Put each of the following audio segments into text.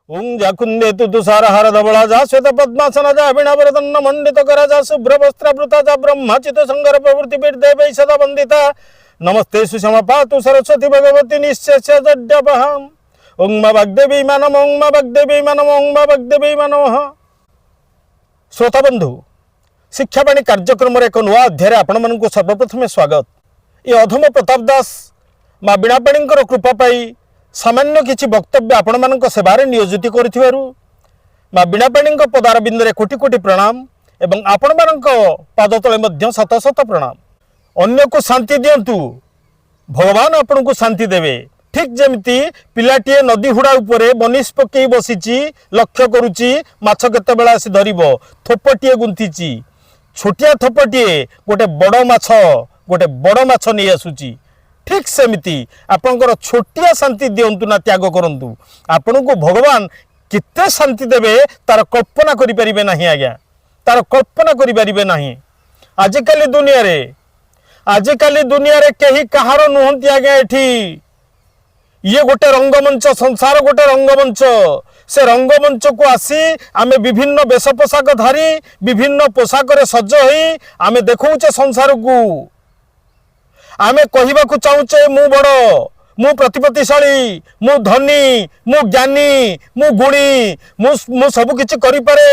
ओं जाकुंदे तु तुषार हार धवला जा श्वेत पद्मासन जा वीणावरदन्न मंडित करा जा शुभ्र वस्त्रावृता जा ब्रह्मचित संगर प्रवृत्ति पीठ देवै सदा वंदिता नमस्ते सुषमा पातु सरस्वती भगवती निश्चय जड्डपहाम ओं मा वाग्देवी मानम ओं मा वाग्देवी मानम ओं मा वाग्देवी मानम। श्रोता बंधु शिक्षावाणी कार्यक्रम एक नुआ अध्याय आपण मानक सर्वप्रथम स्वागत। ये अधम प्रताप दास माँ बीणापाणी कृपा पाई सामान्य किछि वक्तव्य आपण मानक सेवारे नियोजित करिथिबारु माँ बीणापाणी पदारबिंदरे कोटि कोटि प्रणाम एवं आपण मानक पाद तले मध्य शत शत प्रणाम। अन्य को शांति दियंतु भगवान आपण को शांति देवे। ठीक जमिति पिलाटीए नदी हुड़ा उपरे बनिश पकई बसीची लक्ष्य करुची माछ केते बेला आसी धरिबो थोपटिए गुंथिची छोटिया थोपटिए गोटे बड़ माछ नहीं आसुची। ठीक सेमिति आपणकर छोटिया शांति दियंतु ना त्याग करंतु आपण को भगवान किते शांति देवे तार कल्पना करि परिबे नाही आज्ञा तार कल्पना करि परिबे नाही। आजिकाली दुनिया रे केही कहार नुहंती आज्ञा एठी ये गोटे रंगमंच संसार गोटे रंगमंच से रंगमंच को आसी आमे विभिन्न वेश पोशाक धारी विभिन्न पोशाक रे सज्ज होई आमे देखौचे संसार को आमे कहिबा को चाहूचे मु बड़ मु प्रतिपत्तिशाली मु धनी मु ज्ञानी मु गुणी मु सब किछि करि पारे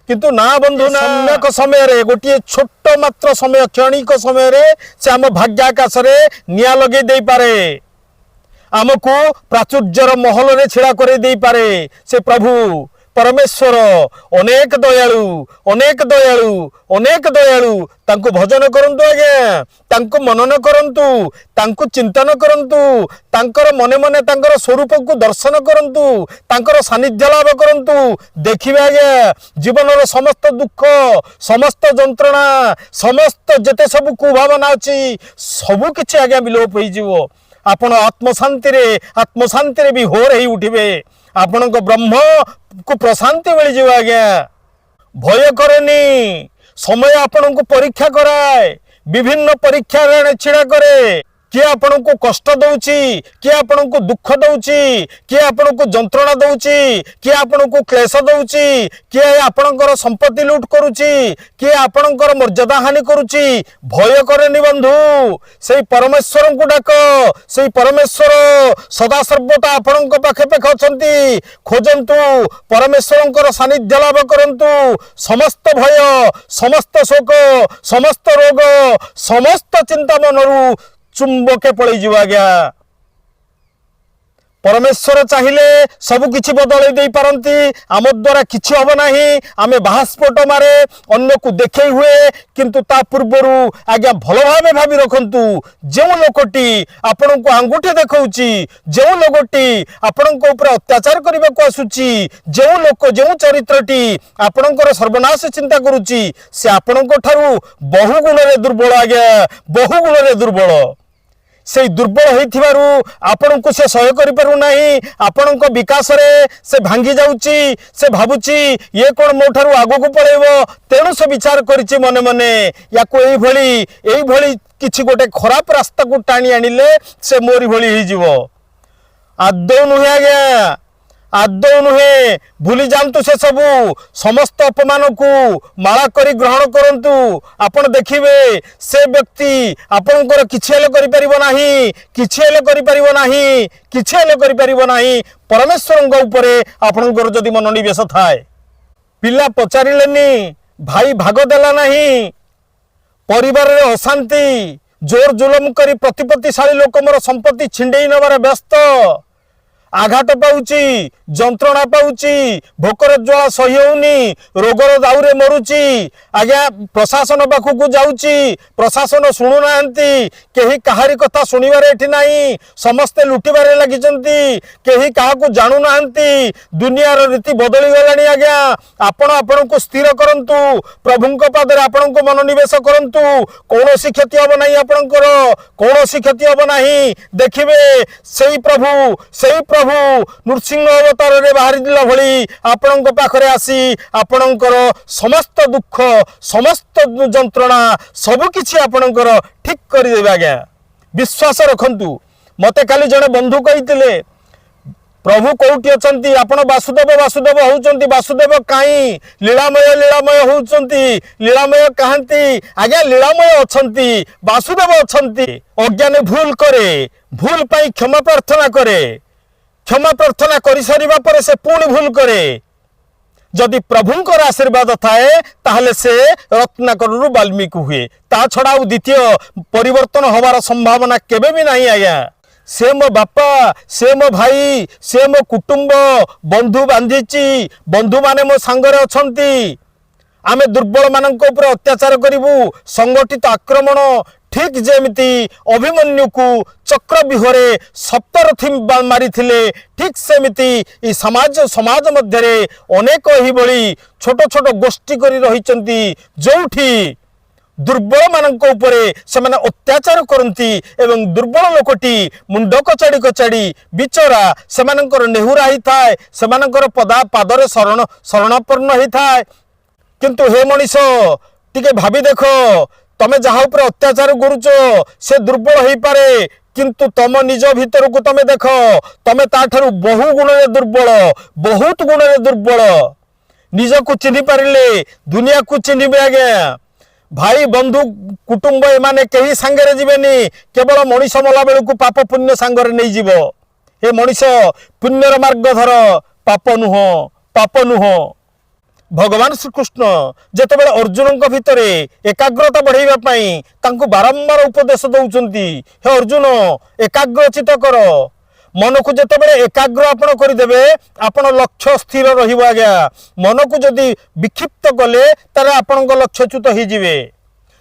किंतु ना बंधु ना सम्यक समय रे गोटे छोट मात्र समय क्षणिक समय रे से आम भाग्याकाश रे निया लगे दे पारे आमको प्राचुर्यर महल रे छिड़ा करे दे पारे से प्रभु परमेश्वर अनेक दयालु तांको भजन करंतु आज्ञा तांको मनन करंतु तांको चिंतन करंतु तांकर मने मने तांकर स्वरूप को दर्शन करंतु तांकर सानिध्य लाभ करंतु देखिबे आज्ञा जीवन रो समस्त दुख समस्त जंत्रणा समस्त जेते सब कुभावना अछि सब किछि आज्ञा विलोप होई जीवो। आपण आत्मशांति रे भी होर ही उठिबे आपण को ब्रह्म को प्रशांति मिल जाए आज्ञा। भय करनी समय आपण को परीक्षा कराए विभिन्न परीक्षा छिड़ा करे किए आपण को कष्ट दउची किए आपण को दुख दउची किए आपण को जंत्रणा दउची किए आपण को क्लेश दउची किए आपणकर संपत्ति लूट करूची किए आपणकर मर्यादा हानि करूची भय करनी बंधु सेई परमेश्वर को डाक सेई परमेश्वर सदा सर्वदा आपणक पाखे पाखे अछंती खोजंतु परमेश्वरंकर सानिध्य लाभ करंतु समस्त भय समस्त शोक समस्त रोग समस्त चिंता मनरू चुंबके पड़े जीव आज्ञा। परमेश्वर चाहिए सब किछि बदल दे पारंती आम द्वारा किछि हब नाही आमे बाहास्फोट मारे अन्य को देखे हुए किंतु ता पूर्वरु आज्ञा भल भावे भाबी रखंतु जो लोकटी आपण को आंगुठी देखौची जो लोकटी आपण को ऊपर अत्याचार करबा को आसुची जो लोक जो चरित्रटी आपणकर सर्वनाश चिंता करूची से आपण को ठारू बहु गुण रे दुर्बल आज्ञा बहु गुण रे दुर्बल से दुर्बल होइथिबारु आपण को से सहय करि पारु नाही आपण को विकास रे से भांगी जाउची से भाबुची ये कोन मोठारु आगो को पळेबो तेणु से विचार करिछि मने मने याको एई भली किछि गोटे खराब रास्ता को टाणी आनिले से मोरी भली होई जिवो। आदौ नुहे भूली जातु से सबू समस्त अपमान को माला करी ग्रहण करंतु आपण देखिबे से व्यक्ति आपणकर किछि हेले करि परिबो नाही परमेश्वरंग उपरे आपणकर जदि मनोनिवेश थाए पिला पचारिलेनी भाई भाग देला नाही परिवार रे अशांति जोर जुलम करी प्रतिपत्तिशाली लोक मोर संपत्ति छिंडेई नबार व्यस्त आघात पाउची जंत्रणा पाउची भोकर ज्वाला सही होउनी रोगर दाउरे मरुची आज्ञा प्रशासन पाखु जाउची प्रशासन शुणु नाहंती केही काहारी कथा सुनिबार एठी नाही समस्ते लुटिबारे लागिचंती केही काहाकू जानु नाहंती दुनियार रीति बदली गलानी आज्ञा आपण को स्थिर करंतु प्रभुंक पादरे आपण को मनोनिवेश करंतु कोनोसी क्षति हबो नाही आपणकर कोनोसी क्षति हबो नाही देखिबे सेई प्रभु नृसिंह अवतार रे बाहरी दिला भली आपणक पाखरे आसी आपणकर समस्त दुख समस्त जंत्रणा सब किछि आपणकर ठीक करि देबे आज्ञा। विश्वास रखंतु मते काली जने बंधु कहितिले प्रभु कौटी अछंती आपण वासुदेव वासुदेव होउचंती वासुदेव काई लीलामय लीलामय होउचंती लीलामय कहांती आज्ञा लीलामय अछंती वासुदेव अछंती अज्ञान भूल करे भूल पाई क्षमा प्रार्थना करे क्षमा प्रार्थना करि सारिबा परे से पुणी भूल करे जदि प्रभुंकर आशीर्वाद थाए ताहले से रत्नाकरु वाल्मीकि हुए ता छड़ा द्वितीय परिवर्तन होबार संभावना केबे भी नहीं आज्ञा से मो बापा से मो भाई से मो कुटुंब बंधु बांधीची बंधु माने मो सांगरे अछंती आमे दुर्बल मानक ऊपर अत्याचार करिवु संगठित आक्रमण ठीक जेमिति अभिमन्यु को चक्रव्यूहरे सप्तरथी मारी ठीक सेमिति ई समाज समाज मध्य अनेक ही बड़ी छोट छोट गोष्ठी करी रहिचंती जोठी दुर्बल मानक उपरे सेमाने अत्याचार करती एवं दुर्बल लोकटी मुंड कचाड़ी कचाड़ी बिचरा सेमानकर नेहुरा ही थाए सेमानकर पदा पादरे शरण शरणापन्न ही थाए किंतु हे मनीष टिके भाबी देख तमे जहा ऊपर अत्याचार करुच से दुर्बल हो पारे किंतु तम निज भीतर को तमे देख तमे ताठारु बहु गुण दुर्बल बहुत गुण दुर्बल निज को चिन्ह पारे दुनिया को चिन्हबे आज्ञा भाई बंधु कुटुंब एमाने कहीं सांगरे जीवेनी केवल मनीष मला बेलू पाप पुण्य सांगरे नहीं जीव हे मनीष पुण्यर मार्ग धर पाप नुह भगवान श्रीकृष्ण जेतेबेले अर्जुन भितर एकाग्रता बढ़ाइबा पई तांको बारंबार उपदेश दउचंती हे अर्जुन एकाग्रचित कर मन को जेतेबेले एकाग्र आपण करदेबे आपण लक्ष्य स्थिर रहिबो आज्ञा मन को जदि विक्षिप्त कले तारे आपणक लक्ष्यच्युत हो जिवे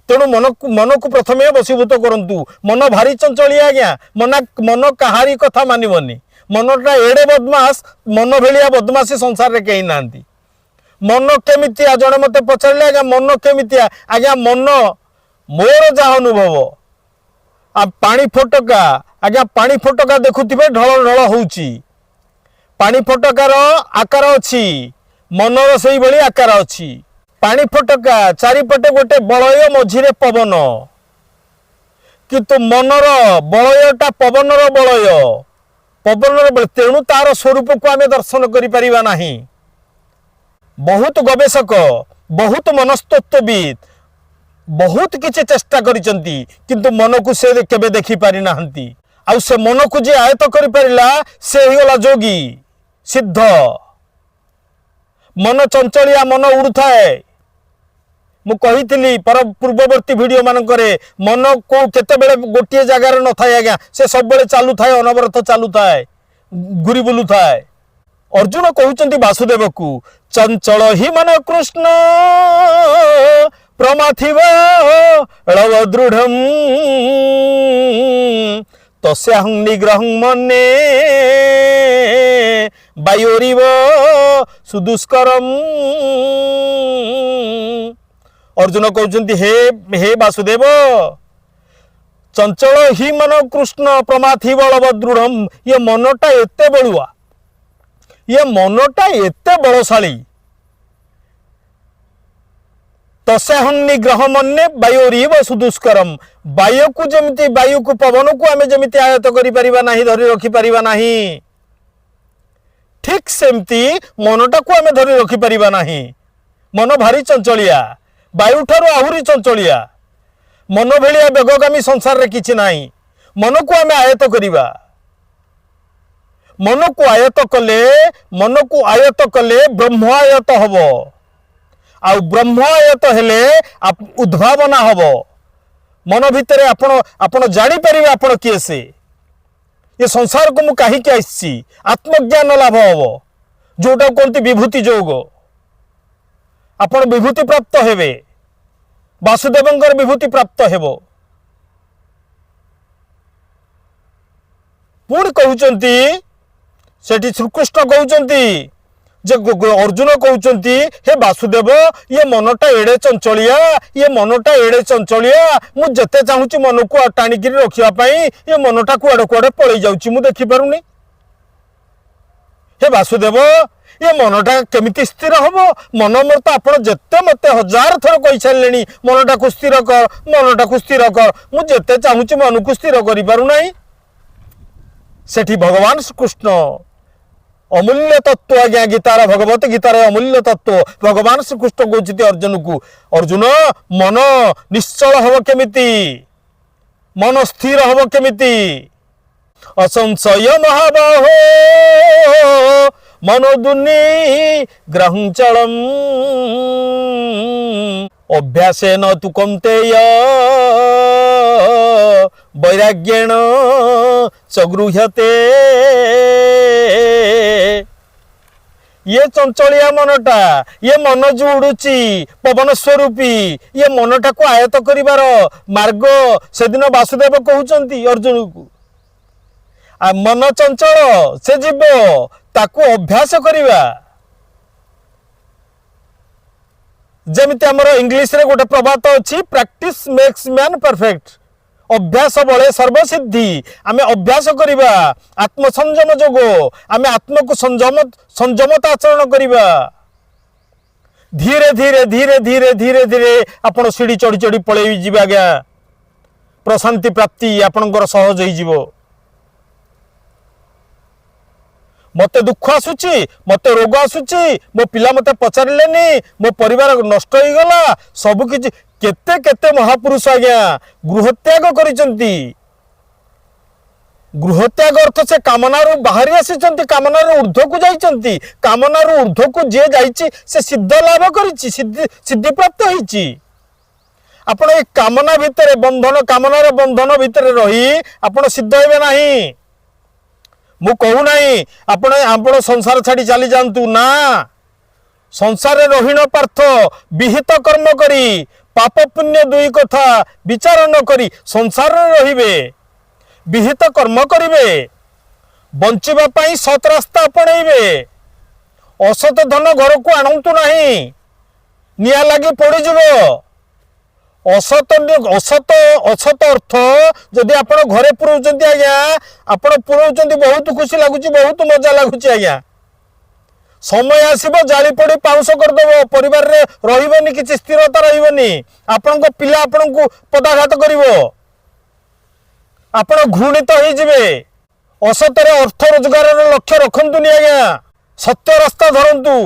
तेणु मन को प्रथमे बसीभूत करंतु मन भारी चंचलिया आज्ञा मन कहारी कथा मानिबनी मनटा एडे बदमाश मन भेलिया बदमाशी संसार रे कहीं नांती मन केमितिया जड़े मत पचारे आज्ञा मन केमितिया आज्ञा मन मोर जहा अनुभव आ पानी फटका आज्ञा पानी फटका देखुथिबे ढल ढल होउची पानी फटकार आकार अछि मनर सेही भली आकार अछि पानी फटका चारिपटे गोटे बलय मझिरे पवन किंतु मनर बलयटा पवनर बलय तेणु तार स्वरूप को आमे दर्शन करि परिबा नाही बहुत गवेषक बहुत मनस्तत्वविद बहुत किसी चेष्टा करिसंती किंतु मन को से केबे देखि पारि नाहंती आउ से मन को जे आयत करि परिला से ही गला जोगी सिद्ध मन चंचलिया मन उड़ुथाए मु कहितली पर पूर्ववर्ती वीडियो मानकरे मन को केते बेले गोटिए जगह रे न थाए आज्ञा से सब बेले चालू थाए अनवरत चालू थाए घुरी बुलू थाए अर्जुन कहउचंती वासुदेव को चंचल ही मन कृष्ण प्रमाथिव दृढ़ तस्याहं निग्रहं मन्ये वायोरिव सुदुष्करम अर्जुन कहउचंती हे वासुदेव चंचल ही मन कृष्ण प्रमाथिव दृढ़ ये मनटा एते बलुआ ये मनटा एते बलशाली तस्याहं निग्रह मन्ये वायोरिव सुदुष्करम वायु को जमिति वायु को पवन को आमे जमिति आयत करि परिबा नाही धरि रखि परिबा नाही ठीक सेमती मनटा को आमे धरि रखि परिबा नाही मन भारी चंचलिया वायु ठारो आहुरी चंचलिया मन भेलिया बेगगामी संसार रे किछि नाही मन को आमे आयत करिबा मन को आयत कले ब्रह्म आयत हबो आ ब्रह्म आयत हेले उद्भावना हबो मन भितर आपण जानी परिबे आपण किए से ये संसार को मु काहे के आइछि आत्मज्ञान लाभ हबो जोटा कोनती विभूति जोग आपण विभूति प्राप्त हेबे वासुदेवंकर विभूति प्राप्त हेबो पुणी कहउचंती सेठी श्रीकृष्ण कहउचंती जे अर्जुन कहउचंती हे वासुदेव ये मनटा एड़े चंचलिया ये मनटा एड़े चंचलिया मु जते चाहूची मन को टाणी गिरी रखिया पई ये मनटा कुआडे कुआडे पळै जाउची मु देखि पारुनी हे वासुदेव ये मनटा केमिति स्थिर हबो मन मोर तो आपण जते मते हजार थर कहि छलेनी मनटा को स्थिर कर मु जते चाहूची मन को स्थिर करि पारु नाही सेठी भगवान श्रीकृष्ण अमूल्य तत्व आज्ञा गीतार भगवत गीतार अमूल्य तत्व भगवान श्रीकृष्ण कहते अर्जुन को अर्जुन मन निश्चल हब केमिति मन स्थिर हब केमिति असंशय महाबाहो मनोदुनी ग्रहंचलम अभ्यासेन तु कौन्तेय वैराग्येण च गृह्यते। ये चंचलिया मनटा ये मन जो उड़ुची पवन स्वरूपी ये मनटा को आयत करिवार मार्ग से दिन वासुदेव कहउचंती अर्जुन को आ मन चंचल से जीव ताकू अभ्यास करिवा जेमिति हमर इंग्लिश रे गोटे प्रबात अछि प्रैक्टिस मेक्स मैन परफेक्ट अभ्यास बले सर्वसिद्धि आमे अभ्यास करिवा आत्म संयम जोगो आमे आत्मा को संयमता आचरण करिवा धीरे धीरे धीरे धीरे धीरे धीरे आपण सीढ़ी चढ़ी चढ़ी पळेई जिबा गया प्रशांति प्राप्ति आपणकर सहज होई जिवो। मते दुख आसुची मते रोग आसुची मो पिला मते पचारिलेनी मो परिवार नष्ट हो गला सब किछि केते केते महापुरुष आज्ञा गृहत्याग करिसंती गृहत्याग अर्थ से कामनारू बाहरी आसीचंती कामनारू ऊर्ध्व को जाइचंती कामनारू ऊर्ध्व को जे जाइची से सिद्ध लाभ करिछि सिद्धि प्राप्त होइछि। आपण ए कामना भितरे बंधन कामनार बंधन भितरे रही आपण सिद्ध हेबे नाही। मु कहू नहीं आपण आपण संसार छाड़ी चली जातु ना संसार रहीन पार्थ विहित कर्म करी पाप पुण्य दुई कथा विचार न करी संसार रहिबे विहित कर्म करिवे बंचिबा पई सत रास्ता अपणेइबे असत धन घर को आणंतु नाही निया लागी पड़ी जिवो असत असत असत अर्थ जदि आपण घरे पुरौचंती आज्ञा आपण पुरौचंती बहुत खुशी लागुची बहुत मजा लागुची आज्ञा समय आसीबो जाली पड़ी पाउस करदेबो परिवार रे रहिबनी किछि स्थिरता रहिबनी आपण को पिला आपण को पदाघात करिवो आपण घृणित होई जिवे असत रे अर्थ रोजगार रे लक्ष्य रखंतुनी आज्ञा सत्य रास्ता धरंतु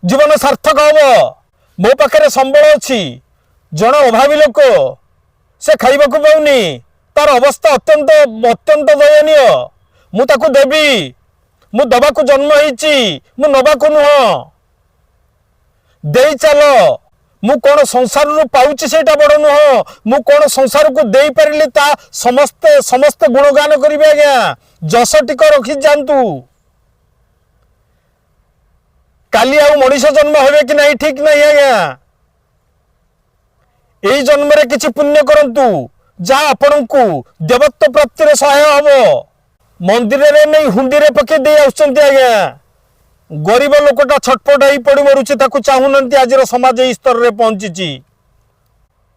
जीवन सार्थक हबो। मो पाखे संबल अच्छी जन अभावी लोक से खाइबा को पाउनी तार अवस्था अत्यंत अत्यंत दयनीय मु ताकू देवी मु दबा को जन्म होईची मु नबा को नुह देई चल मु कौन संसार रु पाउची सेटा बड़ नुह मु कौन संसार को देई परिली ता समस्ते समस्ते गुणगान करिवे आज्ञा जस टिक रखी जानतु काली आउ मनीष जन्म हेबे कि नहीं ठीक नहीं आज्ञा एई जन्म रे किछि पुण्य करंतु जा आपण को देवत्व प्राप्ति रे सहाय हबो मंदिर रे नहीं हुंडी रे पके दे आउचंती आज्ञा गरीब लोकटा छटपट होई पड़ी मरुछि ताकू चाहुनंती आजिर समाज एई स्तर रे पहुंचीची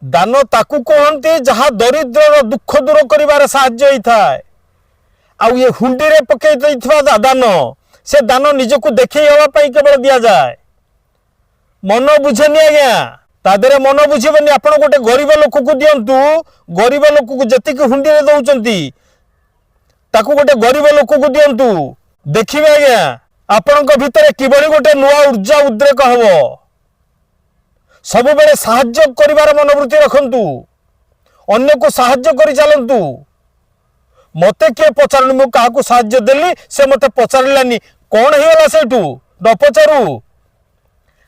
दान ताकू कहंती जहा दरिद्र दुख दूर करिवार सहाय्य होई थाए आउ ये हुंडी रे पके दैथवा दान से दान निजको देखई हवा पाई केवल दिया जाए मन बुझेनी आज्ञा तादेरे मन बुझीबनी आपण गोटे गरीब लोक को दियंतु गरीब लोक को जतिक हुंडी रे दउचंती ताकू गोटे गरीब लोक को दियंतु देखिबे आज्ञा आपणक भितरे किबळी गोटे नुआ ऊर्जा उद्रेक हबो सब बेले सहाय्य करिवार मनोवृत्ति रखंतु अन्य को सहाय्य करि चलंतु मते किए पचारनी मु काहाकू साहाय्य देली से मते पचारिलानी कौन हेला सेठू न पचारू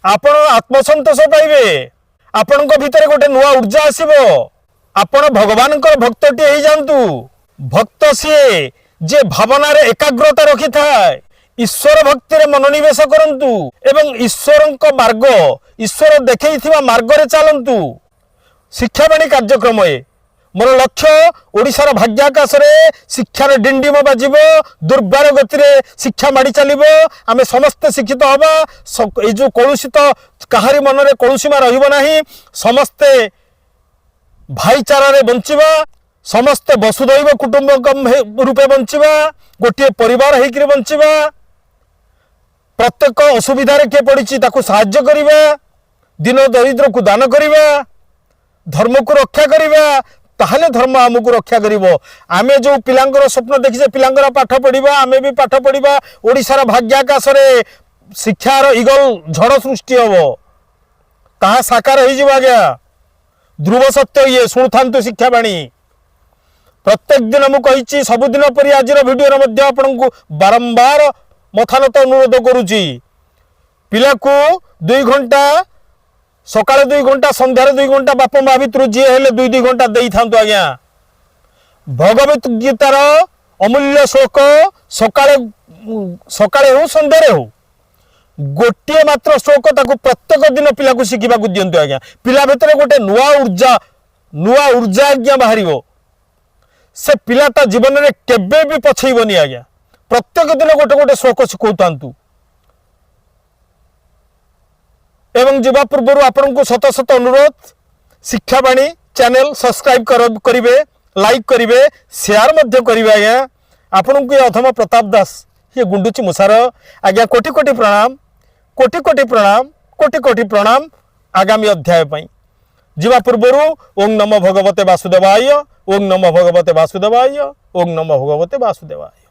आपण आत्मसंतोष पाइबे आपण भितर गोटे नुआ ऊर्जा आसीबो आपण भगवान भक्तटी हो जातु भक्त सीए जे भावना रे एकाग्रता रखि थाए ईश्वर भक्ति रे मनोनिवेश करंतु एवं ईश्वर मार्ग ईश्वर देखैथिबा मार्ग रे चलंतु शिक्षावाणी कार्यक्रम मोर लक्ष्य ओडिशार भाग्याकाश रे शिक्षार डिंडिम बाजिबो दुर्बार गति रे शिक्षा माड़ी चलिबो आमे समस्त शिक्षित हबा ए जो कलुषित काहारी मन रे कलुषिमा रहिबो नाही समस्ते भाईचारा रे बंचिबा समस्त वसुधैव कुटुंबकम रूपे बंचिबा गोटे परिवार हेकिरे बंचिबा प्रत्येक असुविधा रे के पड़िछि ताकू सहाय्य करिबा दिन दरिद्र को दान करिबा धर्म को रक्षा करिबा ताहले धर्म आमको रक्षा करिवो। आमे जो पिलांगर स्वप्न देखिसे पिलांगर पाठ पढ़िबा आमे भी पाठ पढ़िबा ओडिशार भाग्याकाश रे शिक्षार इगल झड़ सृष्टि हबो ताहा साकार हो जिवो आज्ञा। ध्रुव सत्य ये शुणुथांतु शिक्षा बाणी। प्रत्येक दिन मु कहिछि सबुदिन परि आजिर भिडियो मध्ये आपनकु बारंबार मथानत अनुरोध करूछि पिला को 2 घंटा सकाळ 2 घंटा संध्यार 2 घंटा बापा माँ भितर जी हेले 2 घंटा देई थांतु आज्ञा। भगवत गीतार अमूल्य श्लोक सकाळे सकाळे हो संध्यारे हो गोटे मात्र श्लोक ताकू प्रत्येक दिन पिला को शिखा को दिंतु आज्ञा। पिला भितर गोटे नुआ ऊर्जा आज्ञा बाहर से पिलाटा जीवन में केबे भी पछेबनी आज्ञा। प्रत्येक दिन गोटे गोटे श्लोक शिखौतांतु एवं जीवा पूर्व आपण को शत शत अनुरोध शिक्षावाणी चैनल सब्सक्राइब करेंगे लाइक करेंगे शेयर मध्य करेंगे आज्ञा। आपण को अधम प्रताप दास ये गुंडुची मुसार आज्ञा। कोटि कोटि प्रणाम कोटि कोटि प्रणाम कोटि कोटि प्रणाम। आगामी अध्याय पाई जीवा पूर्व ओं नमो भगवते वासुदेवाय ओं नमो भगवते वासुदेवाय ओं नमो भगवते वासुदेवाय।